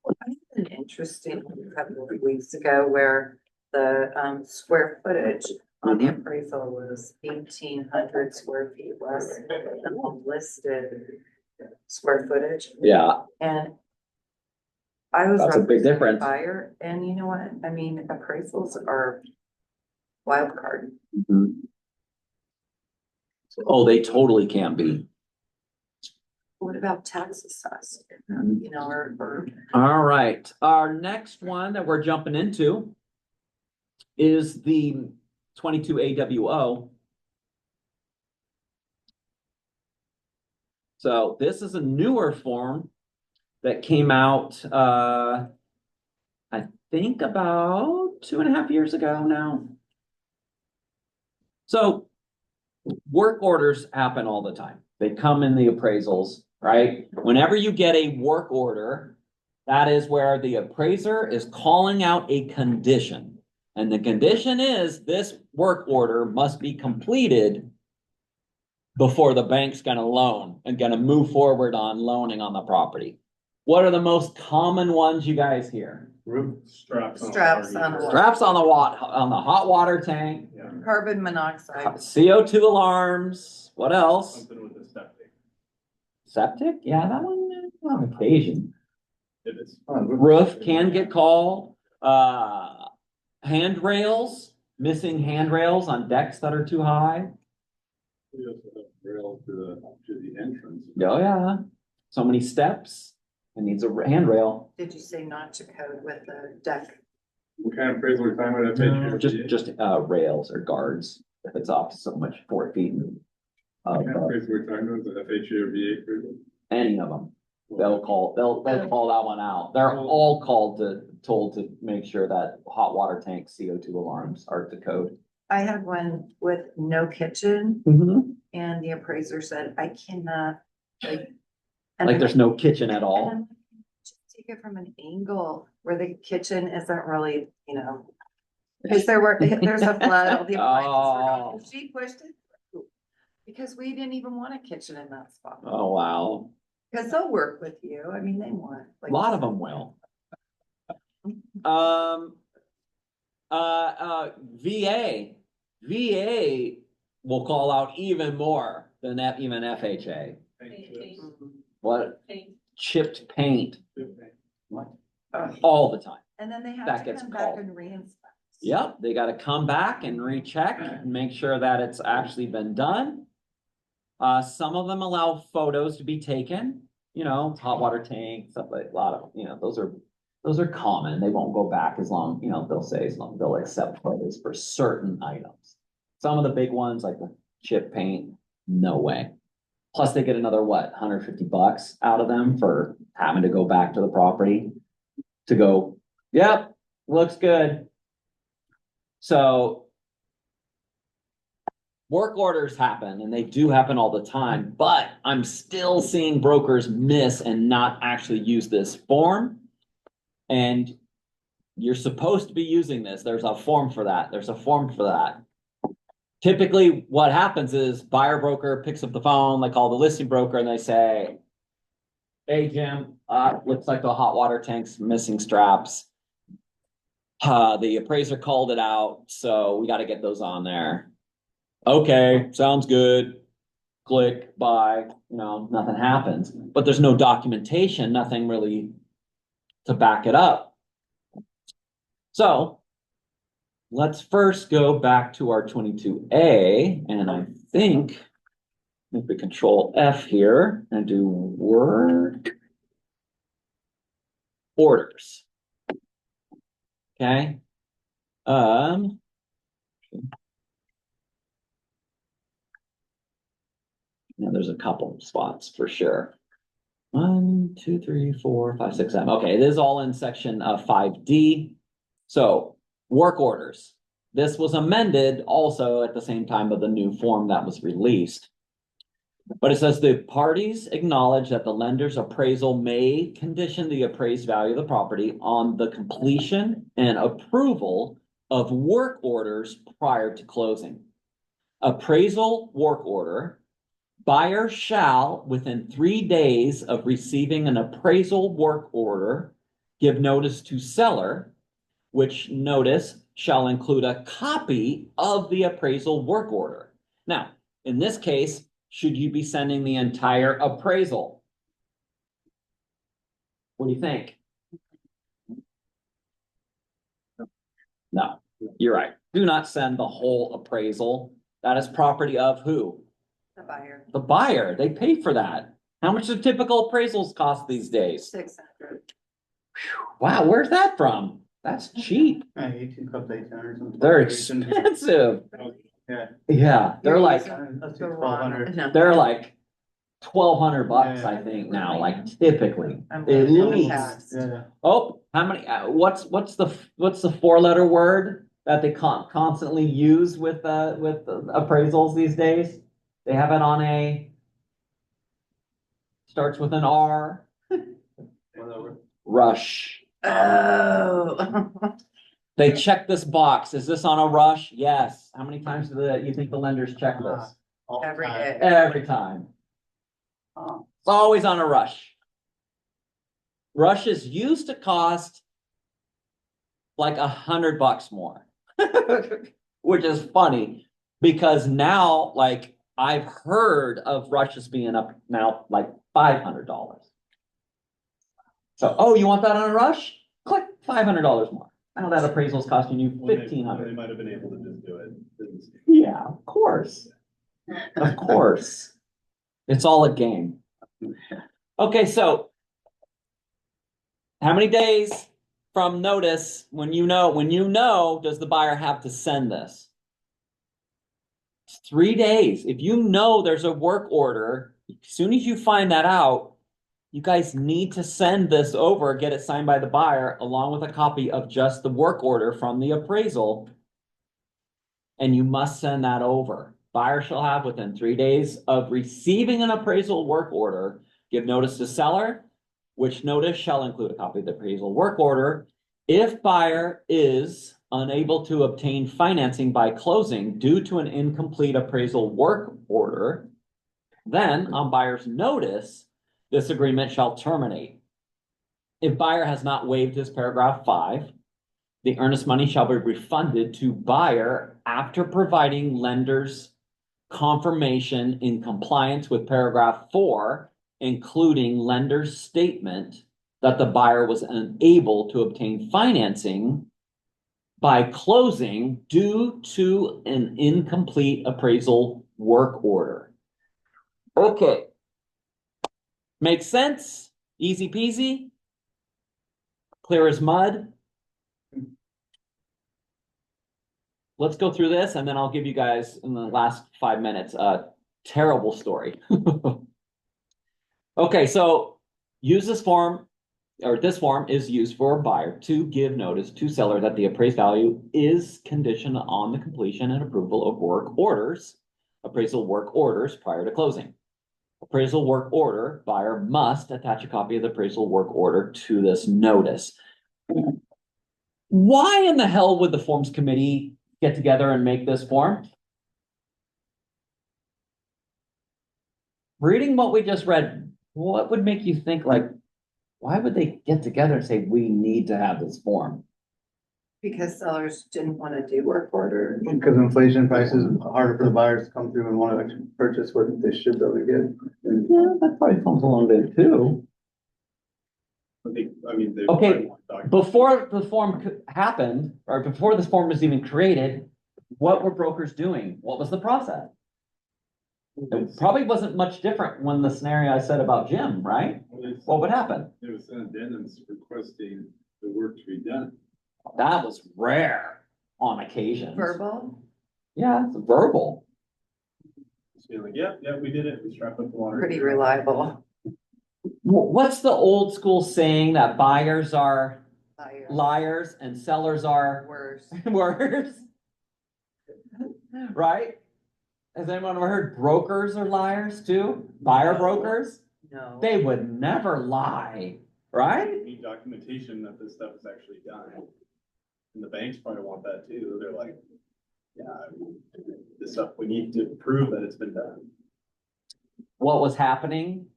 I had an interesting couple of weeks ago where the square footage on the appraisal was 1,800 square feet less than the listed square footage. Yeah, And I was that's a big representing difference. buyer, and you know what? I mean, appraisals are wild card. Mhm. Oh, they totally can be. What about tax assessed? You know, or All right, our next one that we're jumping into is the 22 AWO. So this is a newer form that came out, I think about 2.5 years ago now. So work orders happen all the time. They come in the appraisals, right? Whenever you get a work order, that is where the appraiser is calling out a condition. And the condition is this work order must be completed before the bank's gonna loan and gonna move forward on loaning on the property. What are the most common ones you guys hear? Straps on. straps on a Straps on the hot water tank, carbon monoxide. CO2 alarms, what else? Something with the septic. Septic? Yeah, that one on occasion. If it's. Roof can get called, handrails, missing handrails on decks that are too high. We also have rail to the entrance. Oh, yeah. So many steps. It needs a handrail. Did you say not to code with the deck? What kind of appraisal are we talking about? Just rails or guards. If it's off so much 4 feet. What kind of appraisal are we talking about? The FHA or VA appraisal? Any of them. They'll call that one out. They're all told to make sure that hot water tank CO2 alarms are to code. I had one with no kitchen Mm-hmm. and the appraiser said, I cannot, like. Like there's no kitchen at And all. I'm like, just take it from an angle where the kitchen isn't really, you know. Cause there's a flood, all the appliances were gone. Oh. She pushed it through. Because we didn't even want a kitchen in that spot. Oh, wow. Cause they'll work with you. I mean, they want. A lot of them will. VA will call out even more than that, even FHA. What? Chipped paint all the time. And then they That have to gets come back called. and reinspect. Yep, they gotta come back and recheck and make sure that it's actually been done. Some of them allow photos to be taken, you know, hot water tank, stuff like a lot of, you know, those are common. They won't go back as long, you know, they'll say as long they'll accept photos for certain items. Some of the big ones like the chip paint, no way. Plus they get another what, $150 out of them for having to go back to the property to go, yep, looks good. So work orders happen and they do happen all the time, but I'm still seeing brokers miss and not actually use this form. And you're supposed to be using this. There's a form for that. There's a form for that. Typically what happens is buyer broker picks up the phone, they call the listing broker and they say, hey, Jim, looks like the hot water tank's missing straps. The appraiser called it out, so we got to get those on there. Okay, sounds good. Click, buy, you know, nothing happens. But there's no documentation, nothing really to back it up. So let's first go back to our 22A, and I think if we control F here and do work orders. Okay. Now there's a couple spots for sure. 1, 2, 3, 4, 5, 6, 7. Okay, it is all in section 5D. So work orders. This was amended also at the same time of the new form that was released. But it says the parties acknowledge that the lender's appraisal may condition the appraised value of the property on the completion and approval of work orders prior to closing. Appraisal work order. Buyer shall, within 3 days of receiving an appraisal work order, give notice to seller, which notice shall include a copy of the appraisal work order. Now, in this case, should you be sending the entire appraisal? What do you think? No, you're right. Do not send the whole appraisal. That is property of who? The buyer. The buyer. They pay for that. How much do typical appraisals cost these days? 600. Wow, where's that from? That's cheap. 18 cups, 800 something. They're expensive. Yeah. Yeah, they're like, That's The 1200. no. they're like $1,200, Yeah. I think now, like typically. I'm At waiting on the least. tax. Yeah. Oh, how many, what's the 4-letter word that they constantly use with appraisals these days? They have it on starts with an R. Whatever. Rush. Oh. They check this box. Is this on a rush? Yes. How many times do you think the lenders check this? All the Every time. day. Every time. Oh. It's always on a rush. Rushes used to cost like $100 more, which is funny because now, like, I've heard of rushes being up now like $500. So, oh, you want that on a rush? Click $500 more. Now that appraisal is costing you They $1,500. might have been able to just do it. Yeah, of course. Of course. It's all a game. Okay, so how many days from notice when you know, does the buyer have to send this? It's 3 days. If you know there's a work order, as soon as you find that out, you guys need to send this over, get it signed by the buyer, along with a copy of just the work order from the appraisal. And you must send that over. Buyer shall have within 3 days of receiving an appraisal work order, give notice to seller, which notice shall include a copy of the appraisal work order. If buyer is unable to obtain financing by closing due to an incomplete appraisal work order, then on buyer's notice, this agreement shall terminate. If buyer has not waived his paragraph 5, the earnest money shall be refunded to buyer after providing lender's confirmation in compliance with paragraph 4, including lender's statement that the buyer was unable to obtain financing by closing due to an incomplete appraisal work order. Okay. Makes sense? Easy peasy? Clear as mud? Let's go through this and then I'll give you guys in the last 5 minutes a terrible story. Okay, so use this form, or this form is used for a buyer to give notice to seller that the appraised value is conditioned on the completion and approval of work orders, appraisal work orders prior to closing. Appraisal work order, buyer must attach a copy of the appraisal work order to this notice. Why in the hell would the forms committee get together and make this form? Reading what we just read, what would make you think like, why would they get together and say, we need to have this form? Because sellers didn't want to do work order. Because inflation prices are harder for the buyers to come through and want to actually purchase what they should be able to get. Yeah, that probably comes along there too. Okay, before the form happened, or before this form was even created, what were brokers doing? What was the process? It probably wasn't much different when the scenario I said about Jim, right? What would happen? There was an addendums requesting the work to be done. That was rare on occasion. Verbal, Yeah, it's verbal. Just be like, yeah, we did it. We strapped up the water. pretty reliable. What's the old school saying that buyers are Liar. liars and sellers are Worse. worse? Right? Has anyone ever heard brokers are liars too? Buyer brokers? No. They would never lie, right? We need documentation that this stuff is actually done. And the banks probably want that too. They're like, yeah, this stuff, we need to prove that it's been done. What was happening?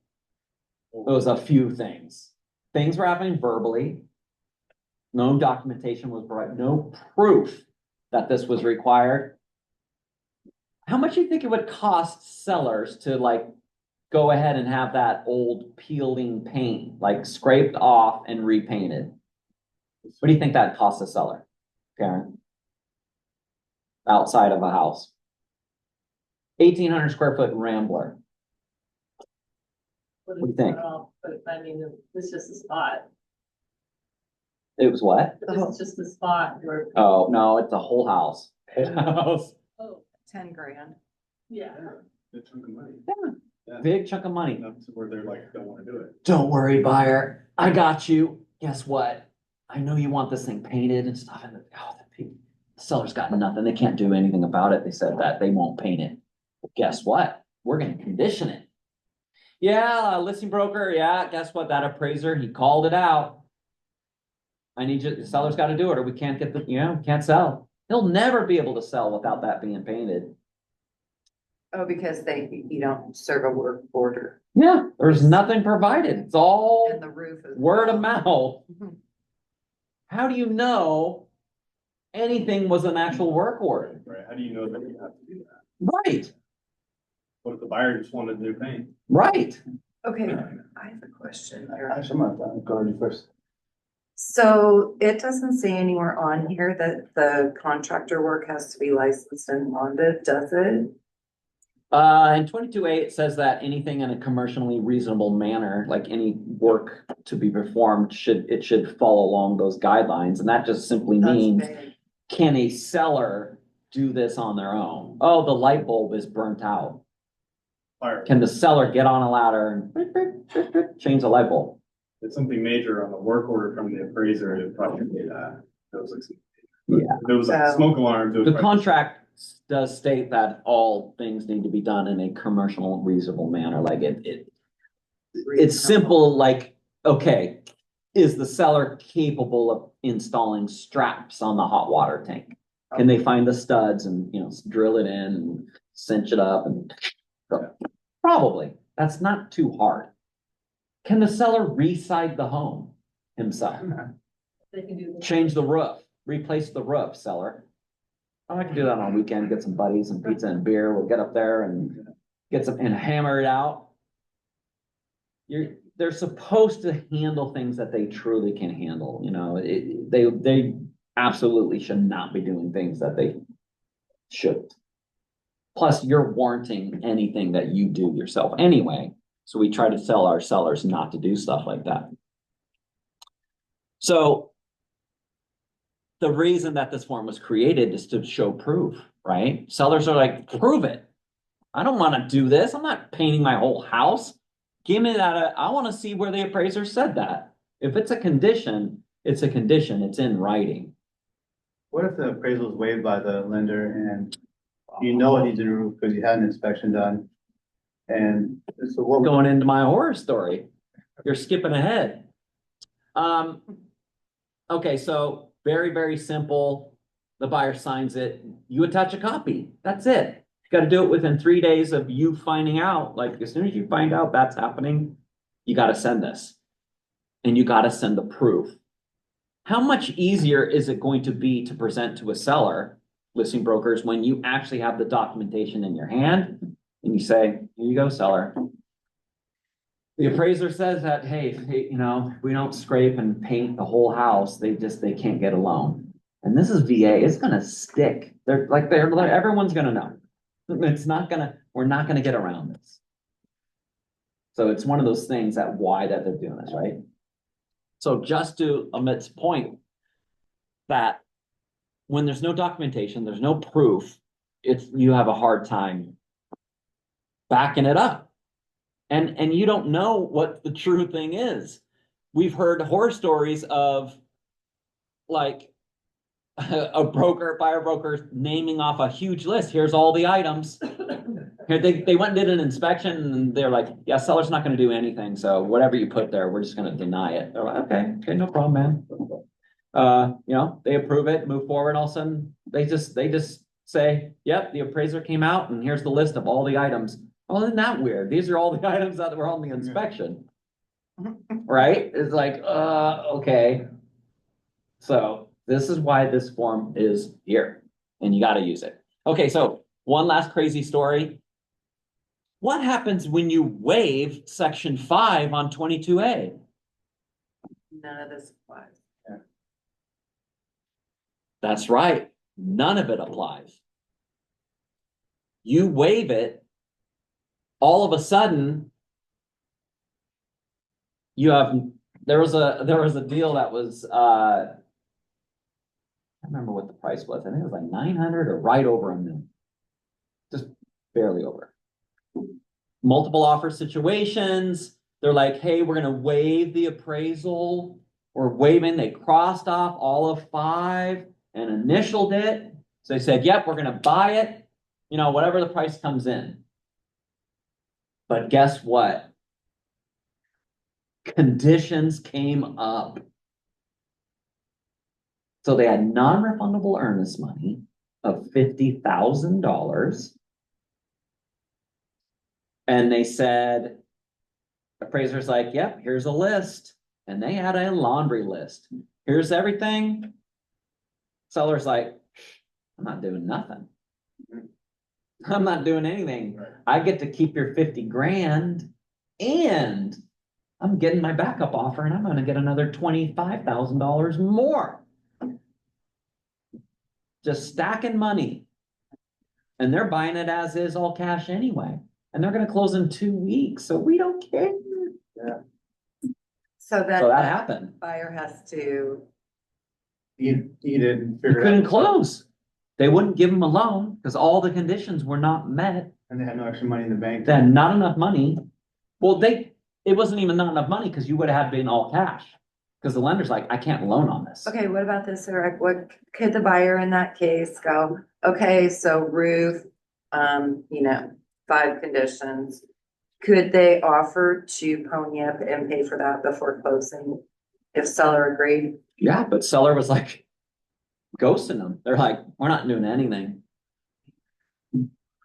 It was a few things. Things were happening verbally. No documentation was provided, no proof that this was required. How much do you think it would cost sellers to like go ahead and have that old peeling paint like scraped off and repainted? What do you think that costs a seller, Karen? Outside of a house. 1,800 square foot Rambler. What do you think? But I mean, it's just a spot. It was what? It's just a spot where, Oh, no, it's a whole house. House. oh, 10 grand. yeah. Good chunk of money. Big chunk of money. Enough to where they're like, don't want to do it. Don't worry, buyer. I got you. Guess what? I know you want this thing painted and stuff. And the seller's got nothing. They can't do anything about it. They said that they won't paint it. But guess what? We're going to condition it. Yeah, listing broker. Yeah, guess what? That appraiser, he called it out. I need you, the seller's got to do it or we can't get can't sell. He'll never be able to sell without that being painted. Oh, because you don't serve a work order Yeah, there's nothing provided. It's all and the roof is. word of mouth. Mhm. How do you know anything was an actual work order? Right? How do you know that you have to do that? Right, What if the buyer just wanted new paint? right. Okay, I have a question here. Actually, I'm gonna go to you first. So it doesn't say anywhere on here that the contractor work has to be licensed and bonded, does it? In 22A, it says that anything in a commercially reasonable manner, like any work to be performed, should follow along those guidelines. And that just simply That's means, vague. can a seller do this on their own? Oh, the light bulb is burnt out. Fire. Can the seller get on a ladder and change the light bulb? It's something major on the work order from the appraiser, it'd probably be that. It was like, Yeah. if it was like smoke alarm. The contract does state that all things need to be done in a commercial reasonable manner, like it's simple, like, okay, is the seller capable of installing straps on the hot water tank? Can they find the studs and, drill it in and cinch it up and probably, that's not too hard. Can the seller re-side the home himself? They can do. Change the roof, replace the roof, seller. Oh, I can do that on a weekend, get some buddies and pizza and beer. We'll get up there and get some and hammer it out. They're supposed to handle things that they truly can handle, you know, they absolutely should not be doing things that they shouldn't. Plus, you're warranting anything that you do yourself anyway. So we try to tell our sellers not to do stuff like that. So the reason that this form was created is to show proof, right? Sellers are like, prove it. I don't want to do this. I'm not painting my whole house. Give me that. I want to see where the appraiser said that. If it's a condition, it's a condition. It's in writing. What if the appraisal is waived by the lender and you know it needs a new roof because you had an inspection done? And so what? Going into my horror story, you're skipping ahead. Okay, so very, very simple. The buyer signs it. You attach a copy. That's it. You got to do it within 3 days of you finding out. Like as soon as you find out that's happening, you got to send this. And you got to send the proof. How much easier is it going to be to present to a seller, listing brokers, when you actually have the documentation in your hand and you say, here you go, seller. The appraiser says that, hey, you know, we don't scrape and paint the whole house. They can't get a loan. And this is VA. It's going to stick. Everyone's going to know. We're not going to get around this. So it's one of those things that they're doing this, right? So just to Amit's point, that when there's no documentation, there's no proof, you have a hard time backing it up. And you don't know what the true thing is. We've heard horror stories of like a buyer broker naming off a huge list. Here's all the items. Here they went and did an inspection and they're like, yeah, seller's not going to do anything. So whatever you put there, we're just going to deny it. They're like, okay, no problem, man. You know, they approve it, move forward. All of a sudden they just say, yep, the appraiser came out and here's the list of all the items. Well, isn't that weird? These are all the items that were on the inspection. Right? It's like, okay. So this is why this form is here and you got to use it. Okay, so one last crazy story. What happens when you waive section 5 on 22A? None of this applies. That's right. None of it applies. You waive it, all of a sudden, there was a deal that was I don't remember what the price was. I think it was like 900 or right over $1 million. Just barely over. Multiple offer situations. They're like, hey, we're gonna waive the appraisal. We're waiving. They crossed off all of 5 and initialed it. So they said, yep, we're gonna buy it, you know, whatever the price comes in. But guess what? Conditions came up. So they had non-refundable earnest money of $50,000. And they said, appraiser's like, yep, here's a list. And they had a laundry list. Here's everything. Seller's like, I'm not doing nothing. I'm not doing anything. I get to keep your 50 grand and I'm getting my backup offer and I'm going to get another $25,000 more. Just stacking money. And they're buying it as is, all cash anyway. And they're going to close in 2 weeks. So we don't care. Yeah. So that happened. Buyer has to. Eat it and They figure it couldn't out. close. They wouldn't give them a loan because all the conditions were not met. And they had no extra money in the bank. They had not enough money. Well, it wasn't even not enough money because you would have been all cash. Because the lender's like, I can't loan on this. Okay, what about this, Eric? What could the buyer in that case go, okay, so roof, 5 conditions. Could they offer to pony up and pay for that before closing if seller agreed? Yeah, but seller was like ghosting them. They're like, we're not doing anything.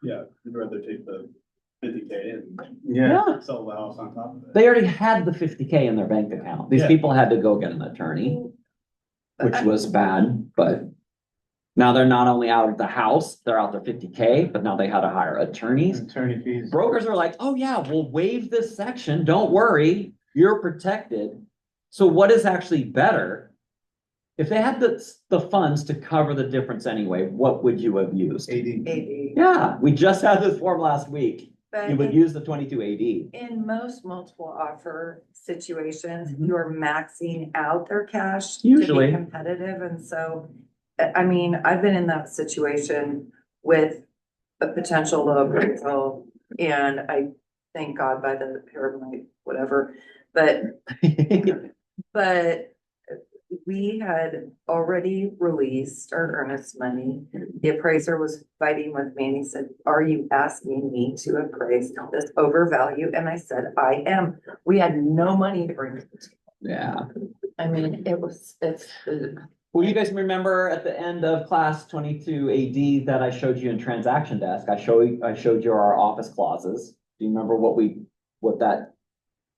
Yeah, I'd rather take the 50K and Yeah, sell the house on top of it. They already had the 50K in their bank account. These Yeah. people had to go get an attorney, which was bad, but now they're not only out of the house, they're out their 50K, but now they had to hire attorneys. attorney fees. Brokers are like, oh yeah, we'll waive this section. Don't worry, you're protected. So what is actually better? If they had the funds to cover the difference anyway, what would you have used? 80. 80. Yeah, we just had this form last week. But You would use the 22AD. in most multiple offer situations, Mhm. you're maxing out their cash Usually. to be competitive, and so, I mean, I've been in that situation with a potential low appraisal, and I thank God by the paramount, whatever, but we had already released our earnest money. The appraiser was fighting with me and he said, are you asking me to appraise this overvalue? And I said, I am. We had no money to bring. Yeah. I mean, it's. Well, you guys remember at the end of class 22AD that I showed you in transaction desk, I showed you our office clauses. Do you remember what that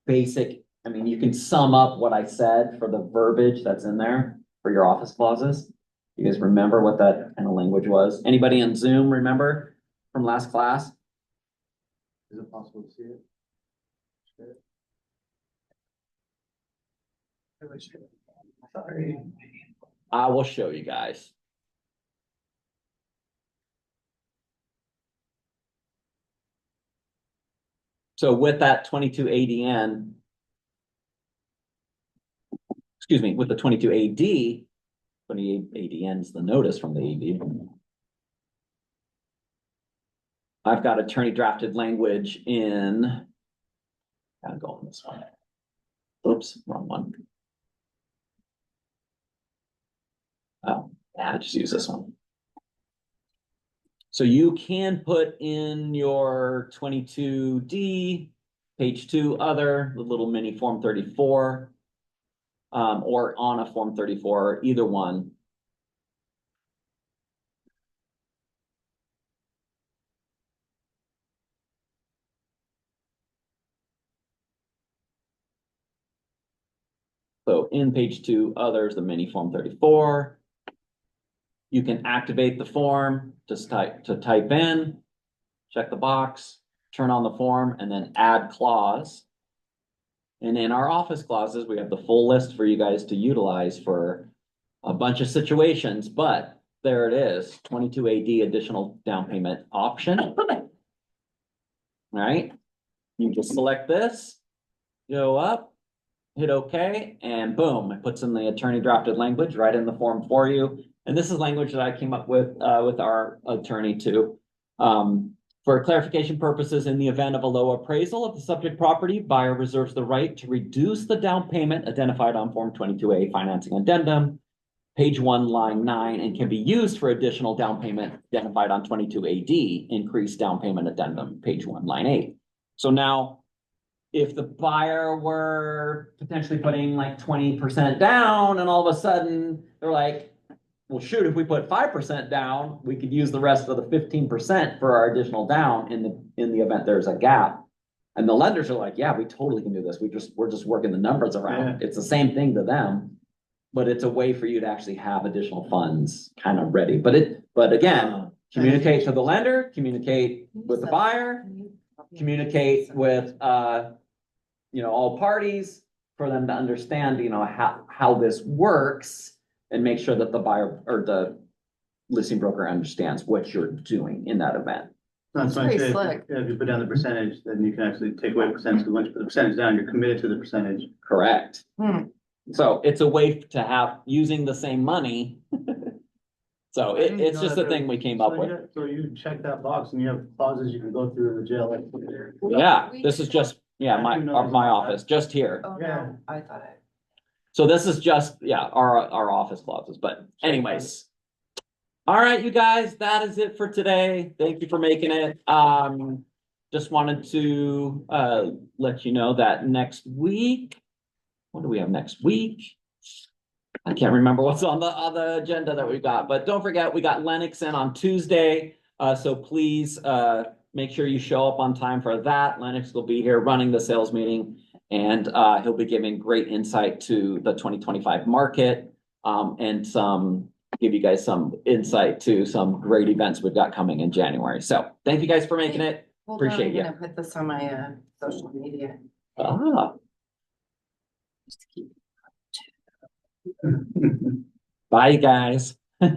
basic, I mean, you can sum up what I said for the verbiage that's in there for your office clauses. You guys remember what that kind of language was? Anybody in Zoom remember from last class? Is it possible to see it? Sorry. I will show you guys. So with that 22 with the 22 ADN is the notice from the AD. I've got attorney drafted language in. Gotta go on this one. Oops, wrong one. Oh, yeah, just use this one. So you can put in your 22D, page 2, other, the little mini form 34, or on a form 34, either one. So in page 2, others, the mini form 34. You can activate the form, just type in, check the box, turn on the form, and then add clause. And in our office clauses, we have the full list for you guys to utilize for a bunch of situations, but there it is, 22AD additional down payment option. All right, you just select this, go up, hit OK, and boom, it puts in the attorney drafted language right in the form for you. And this is language that I came up with our attorney too. For clarification purposes, in the event of a low appraisal of the subject property, buyer reserves the right to reduce the down payment identified on Form 22A financing addendum, page 1, line 9, and can be used for additional down payment identified on 22AD, increased down payment addendum, page 1, line 8. So now, if the buyer were potentially putting like 20% down and all of a sudden they're like, well, shoot, if we put 5% down, we could use the rest of the 15% for our additional down in the event there's a gap. And the lenders are like, yeah, we totally can do this. We're just working the numbers around. It's the same thing to them, but it's a way for you to actually have additional funds kind of ready. But again, communicate to the lender, communicate with the buyer, communicate with all parties for them to understand, how this works, and make sure that the buyer or the listing broker understands what you're doing in that event. That's why I pretty say, slick. if you put down the percentage, then you can actually take away the percentage, because once you put the percentage down, you're committed to the percentage. Correct. Hmm. So it's a way to have using the same money. So it's just a thing we came up with. So you check that box and you have clauses you can go through in the jail. Yeah, this is just, my office, just here. Oh, Yeah. no, I thought it. So this is just, our office clauses, but anyways. All right, you guys, that is it for today. Thank you for making it. Just wanted to let you know that next week, what do we have next week? I can't remember what's on the agenda that we got, but don't forget, we got Lennox in on Tuesday. So please, make sure you show up on time for that. Lennox will be here running the sales meeting, and he'll be giving great insight to the 2025 market, and give you guys some insight to some great events we've got coming in January. So thank you guys for making it. Hold on, Appreciate I'm you. gonna put this on my social media. Ah, Just keep- bye, guys. Did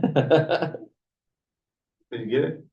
you get it?